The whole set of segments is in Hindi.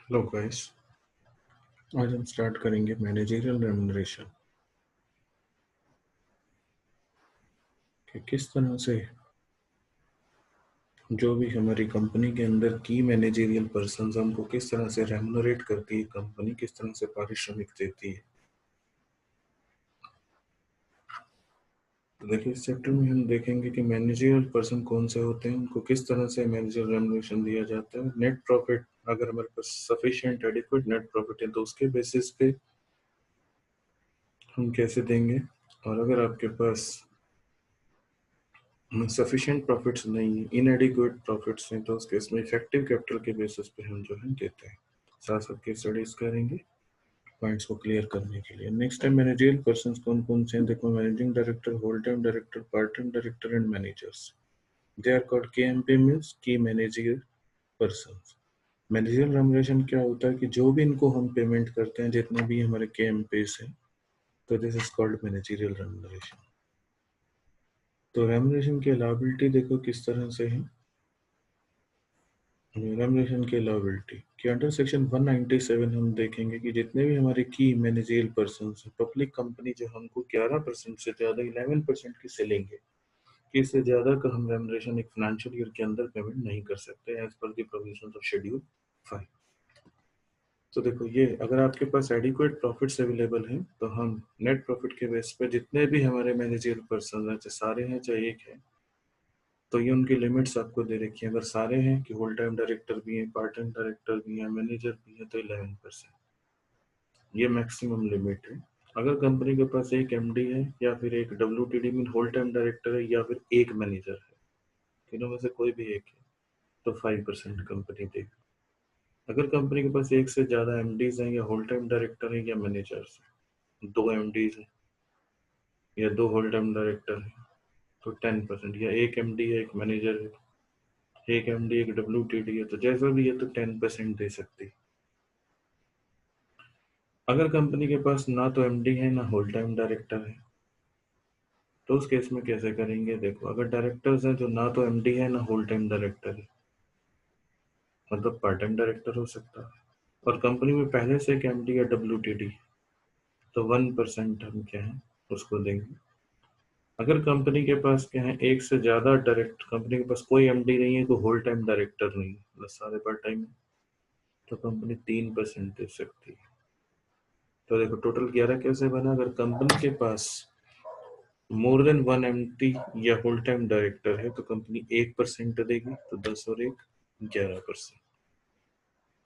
Hello guys. आज हम स्टार्ट करेंगे मैनेजरियल रेम्यूनरेशन कि किस तरह से जो भी हमारी कंपनी के अंदर की मैनेजरियल पर्सन हमको किस तरह से रेम्यूनरेट करती है, कंपनी किस तरह से पारिश्रमिक देती है। तो देखिए, इस चैप्टर में हम देखेंगे कि मैनेजरियल पर्सन कौन से होते हैं, उनको किस तरह से मैनेजरियल रेम्यूनरेशन दिया जाता है। नेट प्रॉफिट, अगर हमारे पास सफिशिएंट एडिक्वेट नेट प्रॉफिट है तो उसके बेसिस पे हम कैसे देंगे, और अगर आपके पास सफिशिएंट प्रॉफिट्स नहीं है, इनएडिक्वेट प्रॉफिट्स हैं, तो उस केस में इफेक्टिव कैपिटल के बेसिस पे हम जो है देते हैं। साथ साथ केस स्टडीज करेंगे पॉइंट्स को क्लियर करने के लिए। नेक्स्ट टाइम मैनेजरियल पर्संस कौन कौन से हैं, देखो, managing director, whole time director, part time director and managers. They are called KMP, means key managerial persons. Managerial remuneration क्या होता है कि जो भी इनको हम पेमेंट करते हैं, जितने भी हमारे केएमपीस हैं, तो this is called managerial remuneration. तो रेम्यूनरेशन की लायबिलिटी देखो किस तरह से है। रेम्यूनरेशन की लायबिलिटी के अंडर सेक्शन 197 हम देखेंगे कि जितने भी हमारे की मैनेजरियल पर्सन पब्लिक कंपनी जो हमको 11% से ज्यादा 11% की सेलिंग है, कि इससे ज्यादा का हम रेम्यूनरेशन एक फाइनेंशियल ईयर के अंदर पेमेंट नहीं कर सकते as per the provisions of schedule 5। तो देखो, ये अगर आपके पास एडिक्वेट प्रॉफिट्स अवेलेबल हैं तो हम नेट प्रॉफिट के बेस पे जितने भी हमारे मैनेजरियल पर्सन हैं, चाहे सारे हैं चाहे एक है, तो ये उनकी लिमिट्स आपको दे रखी है। अगर सारे हैं कि होल टाइम डायरेक्टर भी हैं, पार्ट टाइम डायरेक्टर भी हैं, मैनेजर भी हैं, तो 11%, ये मैक्सिमम लिमिट है। अगर कंपनी के पास एक एमडी है या फिर एक WTD mean whole time director है या फिर एक मैनेजर है, तीनों में से कोई भी एक है, तो 5% कंपनी देगी। अगर कंपनी के पास एक से ज्यादा एमडीज हैं या होल टाइम डायरेक्टर है या मैनेजर्स हैं, दो एमडीज हैं या दो होल टाइम डायरेक्टर हैं, तो 10%, या एक एमडी है एक मैनेजर है, एक एमडी एक डब्ल्यूटीडी है, तो जैसा भी है तो 10% दे सकती है। अगर कंपनी के पास ना तो एमडी है ना होल टाइम डायरेक्टर है, तो उस केस में कैसे करेंगे, देखो, अगर डायरेक्टर्स हैं जो ना तो एमडी है ना होल टाइम डायरेक्टर है, मतलब पार्ट टाइम डायरेक्टर हो सकता है, और कंपनी में पहले से एक एमडी या डब्ल्यूटीडी, तो 1% हम क्या है उसको देंगे। अगर कंपनी के पास क्या है एक से ज्यादा डायरेक्ट, कंपनी के पास कोई एमडी नहीं है, तो होल टाइम डायरेक्टर नहीं है, मतलब सारे पार्ट टाइम है, तो कंपनी 3% दे सकती है। तो देखो, टोटल 11 कैसे बना। अगर कंपनी के पास मोर देन वन एमटी या होल टाइम डायरेक्टर है तो कंपनी 1% देगी, तो 10 और 1 11%।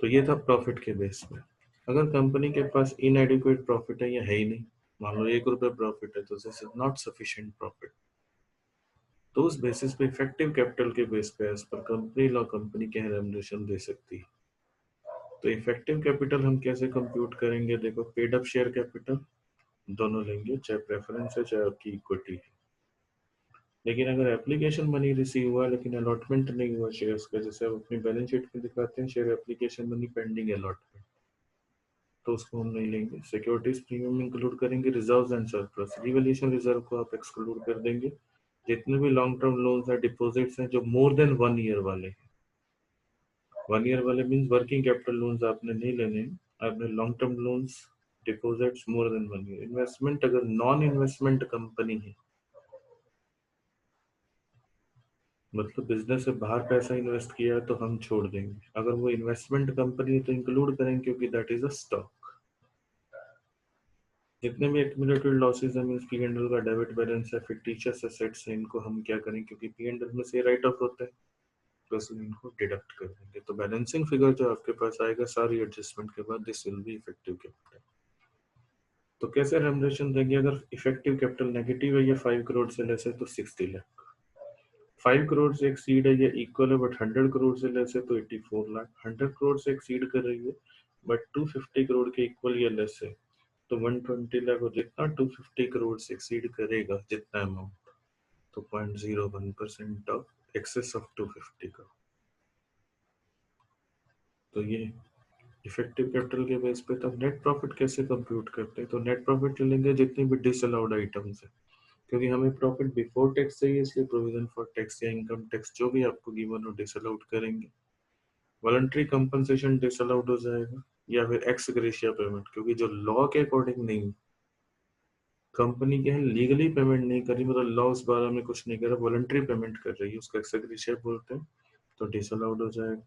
तो ये था प्रॉफिट के बेस पे। अगर कंपनी के पास इनएडिक्वेट प्रॉफिट है या है ही नहीं, मान लो 1 रुपये प्रॉफिट है, तो this is not sufficient profit, तो उस बेसिस पे इफेक्टिव कैपिटल के बेस पे as per company law company के रेम्युनरेशन दे सकती है। तो इफेक्टिव कैपिटल हम कैसे कंप्यूट करेंगे, देखो, पेड अप शेयर कैपिटल दोनों लेंगे, चाहे प्रेफरेंस है चाहे आपकी इक्विटी है। लेकिन अगर एप्लीकेशन मनी रिसीव हुआ लेकिन अलॉटमेंट नहीं हुआ शेयर्स का, जैसे आप अपनी बैलेंस शीट में दिखाते हैं share application money pending allotment, तो उसको हम नहीं लेंगे। सिक्योरिटीज प्रीमियम इंक्लूड करेंगे, reserves and surplus, revaluation reserve को आप एक्सक्लूड कर देंगे। जितने भी लॉन्ग टर्म लोन्स हैं, डिपॉजिट्स हैं जो मोर देन 1 ईयर वाले हैं, 1 ईयर वाले मीन्स वर्किंग कैपिटल लोन्स आपने नहीं लेने हैं, आपने long term loans, deposits more than 1 year. Investment, अगर नॉन इन्वेस्टमेंट कंपनी है, मतलब बिजनेस से बाहर पैसा इन्वेस्ट किया है, तो हम छोड़ देंगे। अगर वो इन्वेस्टमेंट कंपनी है तो इंक्लूड करेंगे, क्योंकि दैट इज अ स्टॉक। जितने भी एक्यूमुलेटेड लॉसेस है मींस पी&एल का डेबिट बैलेंस है, फिक्टिशियस एसेट्स है, इनको हम क्या करें, क्योंकि पी&एल में से राइट ऑफ होता है, तो इसलिए इनको डिडक्ट कर देंगे। तो बैलेंसिंग फिगर जो आपके पास आएगा सारी एडजस्टमेंट के बाद, this will be effective capital. तो कैसे रेम्युनरेशन देंगे, अगर इफेक्टिव कैपिटल नेगेटिव है या 5 करोड़ से लेस है तो 60 लाख, 5 करोड़ से एक्सीड है या इक्वल है बट 100 करोड़ से लेस है तो 84 लाख, 100 करोड़ से एक्सीड कर रही है बट 250 करोड़ के इक्वल या लेस है तो 120 लाख, और जितना 250 करोड़ से एक्सीड करेगा जितना अमाउंट, तो 0.01% ऑफ एक्सेस ऑफ 250 का। तो ये इफेक्टिव कैपिटल के बेस पे। तब नेट प्रॉफिट कैसे कंप्यूट करते हैं, तो नेट प्रॉफिट लेंगे जितनी भी डिसअलाउड आइटम्स है, क्योंकि हमें प्रॉफिट बिफोर टैक्स चाहिए, इसलिए प्रोविजन फॉर टैक्स या इनकम टैक्स जो भी आपको गिवन हो डिसअलाउड करेंगे। वॉलंटरी कंपनसेशन डिसअलाउड हो जाएगा, या फिर एक्स ग्रेशिया पेमेंट, क्योंकि जो लॉ के अकॉर्डिंग नहीं, कंपनी क्या है लीगली पेमेंट नहीं कर रही, मतलब लॉ उस बारे में कुछ नहीं कर रहा, वॉलंटरी पेमेंट कर रही है, उसका एक्स ग्रेशिया बोलते हैं, तो डिसअलाउड हो जाएगा।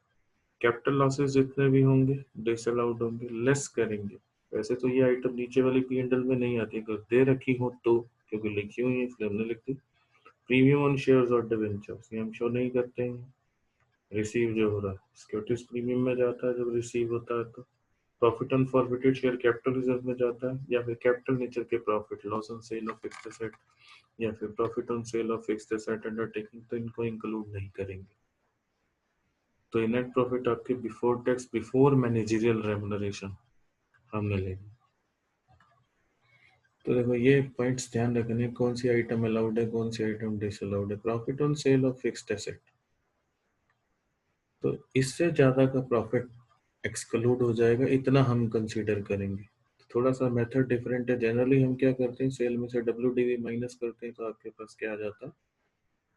कैपिटल लॉसेस जितने भी होंगे डिसअलाउड होंगे, लेस करेंगे। वैसे तो ये आइटम नीचे वाली P&L में नहीं आती, अगर दे रखी हो तो, क्योंकि लिखी हुई है इसलिए हमने लिख दी। प्रीमियम ऑन शेयर्स और डिवेंचर्स ये हम शो नहीं करते हैं। रिसीव जो हो रहा है सिक्योरिटीज प्रीमियम में जाता है जब रिसीव होता है, तो profit on forfeited share capital reserve में जाता है, या फिर कैपिटल नेचर के profit, loss on sale of fixed asset, या फिर profit on sale of fixed asset undertaking, तो इनको इंक्लूड नहीं करेंगे। तो ये नेट प्रॉफिट आपके before tax before managerial remuneration हमने लेंगे। तो देखो ये पॉइंट्स ध्यान रखने, कौन सी आइटम अलाउड है, कौन सी आइटम डिसअलाउड है। Profit on sale of fixed asset, तो इससे ज्यादा का प्रॉफिट एक्सक्लूड हो जाएगा, इतना हम कंसीडर करेंगे। तो थोड़ा सा मेथड डिफरेंट है। जनरली हम क्या करते हैं, सेल में से WDV माइनस करते हैं, तो आपके पास क्या आ जाता है,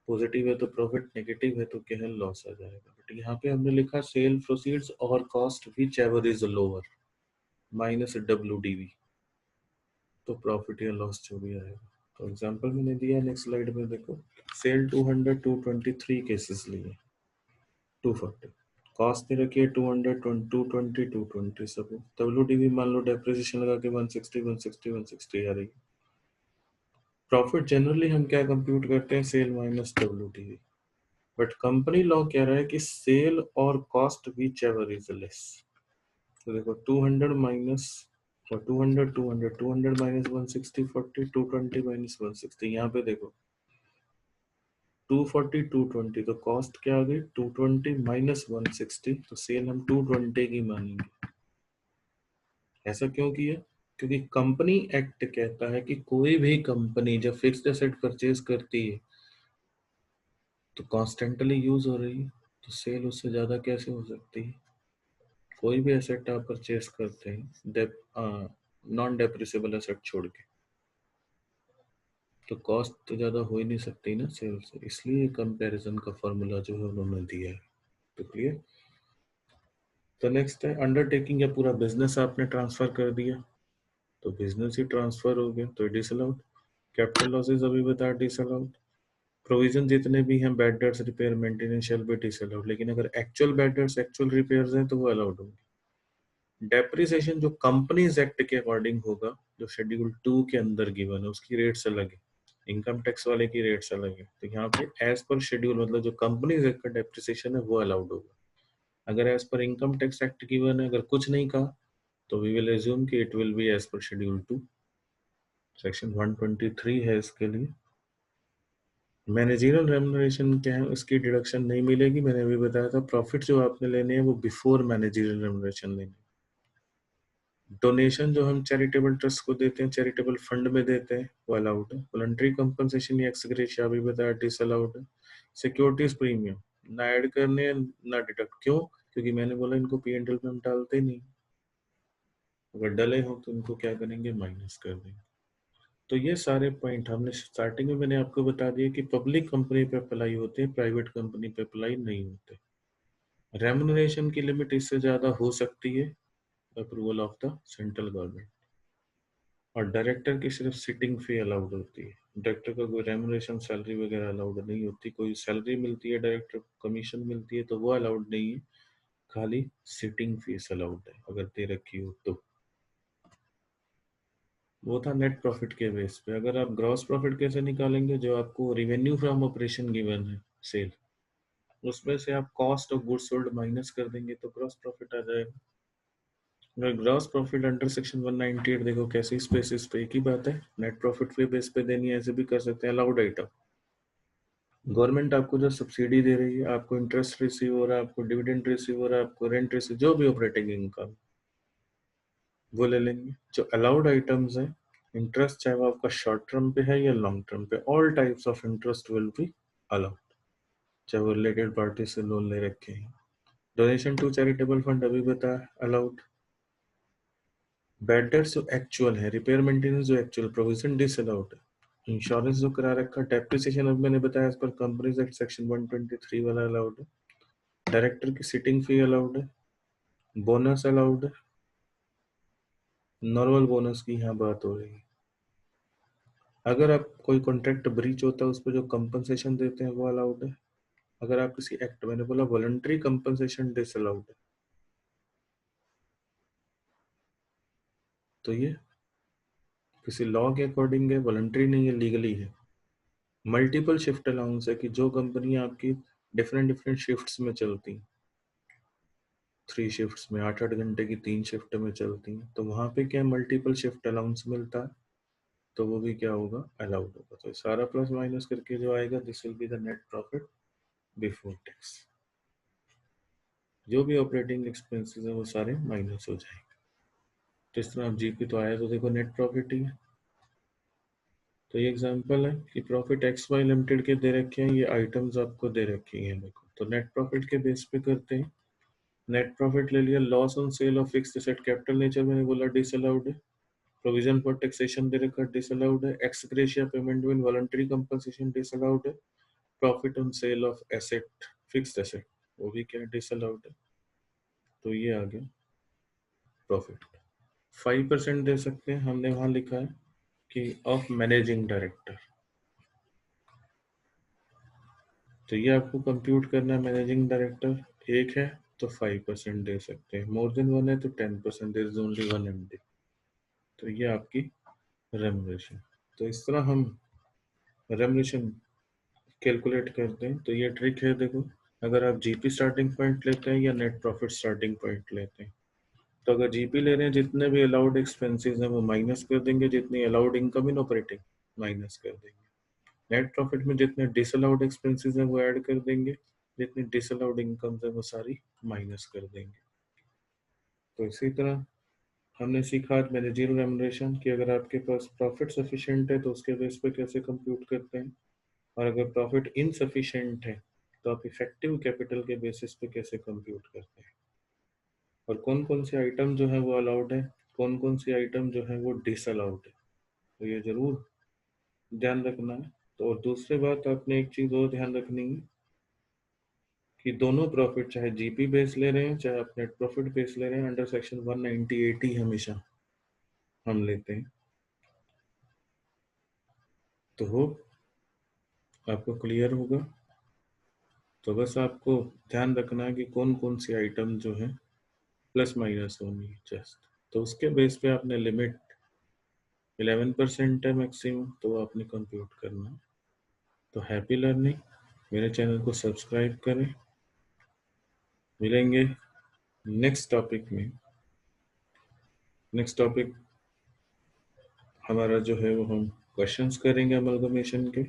पॉजिटिव है तो प्रॉफिट, नेगेटिव है तो क्या है, लॉस आ जाएगा। बट यहाँ पे हमने लिखा सेल प्रोसीड्स और cost whichever is lower minus WDV, तो प्रॉफिट या लॉस जो भी आएगा। तो एग्जांपल मैंने दिया नेक्स्ट स्लाइड में, देखो सेल 200 223 केसेस लिए, 240 कॉस्ट दे रखी है, 200 220 220 सब। WDV मान लो डेप्रिसिएशन लगा के 160 160 160 आ रही है। प्रॉफिट जनरली हम क्या कंप्यूट करते हैं, sale minus WDV, but company law कह रहा है कि सेल और cost whichever is less. तो देखो 200 माइनस, और 200 200 200 माइनस 160 40 220 माइनस 160, यहाँ पे देखो 240 220, तो कॉस्ट क्या आ गई 220 माइनस 160, तो सेल हम 220 की मानेंगे। ऐसा क्यों किया, क्योंकि कंपनी एक्ट कहता है कि कोई भी कंपनी जब फिक्स्ड एसेट परचेज करती है तो कॉन्स्टेंटली यूज हो रही है, तो सेल उससे ज्यादा कैसे हो सकती है। कोई भी एसेट आप परचेज करते हैं नॉन डेप्रिसिएबल एसेट छोड़ के, तो कॉस्ट तो ज्यादा हो ही नहीं सकती ना सेल से, इसलिए कंपैरिजन का फॉर्मूला जो है उन्होंने दिया है। तो क्लियर। तो नेक्स्ट है अंडरटेकिंग, या पूरा बिजनेस आपने ट्रांसफर कर दिया, तो बिजनेस ही ट्रांसफर हो गया तो डिसअलाउड। कैपिटल लॉसेज अभी बता डिसअलाउड। प्रोविजन जितने भी हैं bad debts repair maintenance shall be disallowed, लेकिन अगर actual bad debts actual repairs हैं तो वो अलाउड होंगे। डेप्रिसिएशन जो कंपनीज एक्ट के अकॉर्डिंग होगा, जो शेड्यूल 2 के अंदर गिवन है उसकी रेट्स अलग है, इनकम टैक्स वाले की रेट्स अलग है। तो यहाँ पे एज पर शेड्यूल मतलब जो कंपनीज एक्ट का डेप्रिसिएशन है वो अलाउड होगा। अगर as per income tax act given है, अगर कुछ नहीं कहा, तो वी विल एज्यूम कि it will be as per schedule 2। Section 123 है इसके लिए। मैनेजरियल रेम्युनरेशन क्या है, उसकी डिडक्शन नहीं मिलेगी। मैंने अभी बताया था प्रॉफिट जो आपने लेने हैं वो बिफोर मैनेजरियल रेम्युनरेशन लेने। डोनेशन जो हम चैरिटेबल ट्रस्ट को देते हैं, चैरिटेबल फंड में देते हैं, वो अलाउड है। वॉलंटरी कंपनसेशन या एक्स ग्रेशिया अभी बताया डिसअलाउड है। सिक्योरिटीज प्रीमियम ना ऐड करने ना डिडक्ट, क्यों, क्योंकि मैंने बोला इनको P&L में हम डालते नहीं, अगर डले हो तो इनको क्या करेंगे, माइनस कर देंगे। तो ये सारे पॉइंट हमने स्टार्टिंग में मैंने आपको बता दिया कि पब्लिक कंपनी पे अप्लाई होते हैं, प्राइवेट कंपनी पे अप्लाई नहीं होते। रेम्युनरेशन की लिमिट इससे ज्यादा हो सकती है, approval of the central government. और डायरेक्टर की सिर्फ सिटिंग फी अलाउड होती है, डायरेक्टर का कोई रेम्युनरेशन सैलरी वगैरह अलाउड नहीं होती। कोई सैलरी मिलती है डायरेक्टर, कमीशन मिलती है, तो वो अलाउड नहीं है, खाली सिटिंग फीस अलाउड है अगर दे रखी हो तो। वो था नेट प्रॉफिट के बेस पे। अगर आप ग्रॉस प्रॉफिट कैसे निकालेंगे, जो आपको रिवेन्यू फ्रॉम ऑपरेशन गिवन है सेल, उसमें से आप cost of goods sold minus कर देंगे तो ग्रॉस प्रॉफिट आ जाएगा। अगर ग्रॉस प्रॉफिट अंडर सेक्शन 198 देखो कैसे स्पेसिस पे एक ही बात है, नेट प्रॉफिट पे बेस पे देनी है, ऐसे भी कर सकते हैं। अलाउड आइटम, गवर्नमेंट आपको जो सब्सिडी दे रही है, आपको इंटरेस्ट रिसीव हो रहा है, आपको डिविडेंड रिसीव हो रहा है, आपको रेंट रिसीव, जो भी ऑपरेटिंग इनकम, वो ले लेंगे। जो अलाउड आइटम्स है, इंटरेस्ट चाहे वो आपका शॉर्ट टर्म पे है या लॉन्ग टर्म पे, all types of interest will be allowed, चाहे वो रिलेटेड पार्टी से लोन ले रखे हैं। डोनेशन टू चैरिटेबल फंड अभी बताया अलाउड। बैड डेट्स जो एक्चुअल है, रिपेयर मेंटेनेंस जो एक्चुअल, प्रोविजन डिसअलाउड है। इंश्योरेंस जो करा रखा, डेप्रिसिएशन अब मैंने बताया इस पर कंपनीज एक्ट सेक्शन 123 वाला अलाउड है। डायरेक्टर की सिटिंग फी अलाउड है, बोनस अलाउड है, नॉर्मल बोनस की यहाँ बात हो रही है। अगर आप कोई कॉन्ट्रैक्ट ब्रीच होता है उस पर जो कंपनसेशन देते हैं वो अलाउड है। अगर आप किसी एक्ट, मैंने बोला वॉलंटरी कंपनसेशन डिसअलाउड है। तो ये किसी लॉ के अकॉर्डिंग है, वॉलंटरी नहीं है, लीगली है। मल्टीपल शिफ्ट अलाउंस है कि जो कंपनी आपकी डिफरेंट डिफरेंट शिफ्ट्स में चलती हैं, 3 शिफ्ट्स में 8-8 घंटे की 3 शिफ्ट में चलती हैं, तो वहां पे क्या मल्टीपल शिफ्ट अलाउंस मिलता है, तो वो भी क्या होगा, अलाउड होगा। तो सारा प्लस माइनस करके जो आएगा, this will be the net profit before tax. जो भी ऑपरेटिंग एक्सपेंसेस है वो सारे माइनस हो जाएंगे। तो इस तरह आप जीपी तो आया तो देखो नेट प्रॉफिट ही है। तो ये एग्जांपल है कि प्रॉफिट एक्स वाई लिमिटेड के दे रखे हैं, ये आइटम्स आपको दे रखी हैं देखो। तो नेट प्रॉफिट के बेस पे करते हैं। नेट प्रॉफिट ले लिया, loss on sale of fixed asset capital nature मैंने बोला डिसअलाउड है, प्रोविजन फॉर टैक्सेशन दे रखा डिसअलाउड है, एक्स ग्रेशिया पेमेंट विन वॉलंटरी कंपनसेशन डिसअलाउड है, profit on sale of asset fixed asset वो भी क्या डिसअलाउड है। तो ये आ गया प्रॉफिट। 5% दे सकते हैं, हमने वहां लिखा है कि ऑफ मैनेजिंग डायरेक्टर। तो ये आपको कंप्यूट करना है, मैनेजिंग डायरेक्टर एक है तो 5% दे सकते हैं, मोर देन वन है तो 10%, there is only one MD. तो ये आपकी रेमुनरेशन। तो इस तरह हम रेमुनरेशन कैलकुलेट करते हैं। तो ये ट्रिक है देखो, अगर आप जीपी स्टार्टिंग पॉइंट लेते हैं या नेट प्रॉफिट स्टार्टिंग पॉइंट लेते हैं, तो अगर जीपी ले रहे हैं जितने भी अलाउड एक्सपेंसेस हैं वो माइनस कर देंगे, जितनी allowed income in operating minus कर देंगे। नेट प्रॉफिट में जितने डिसअलाउड एक्सपेंसेस हैं वो ऐड कर देंगे, जितनी डिसअलाउड इनकम है वो सारी माइनस कर देंगे। तो इसी तरह हमने सीखा आज मैनेजरियल रेमुनरेशन कि अगर आपके पास प्रॉफिट सफिशिएंट है तो उसके बेस पे कैसे कंप्यूट करते हैं, और अगर प्रॉफिट इनसफिशिएंट है तो आप इफेक्टिव कैपिटल के बेसिस पे कैसे कंप्यूट करते हैं, और कौन कौन से आइटम जो है वो अलाउड है, कौन कौन से आइटम जो है वो डिसअलाउड है। तो ये जरूर ध्यान रखना है। तो और दूसरी बात आपने एक चीज और ध्यान रखनी है कि दोनों प्रॉफिट चाहे जीपी बेस ले रहे हैं चाहे आप नेट प्रॉफिट बेस ले रहे हैं, अंडर सेक्शन 198 ही हमेशा हम लेते हैं। तो हो आपको क्लियर होगा। तो बस आपको ध्यान रखना है कि कौन कौन सी आइटम जो है प्लस माइनस होनी है जस्ट। तो उसके बेस पे आपने लिमिट 11% है मैक्सिमम, तो आपने कंप्यूट करना है। तो हैप्पी लर्निंग, मेरे चैनल को सब्सक्राइब करें। मिलेंगे नेक्स्ट टॉपिक में। नेक्स्ट टॉपिक हमारा जो है वो हम क्वेश्चंस करेंगे अमलगमेशन के।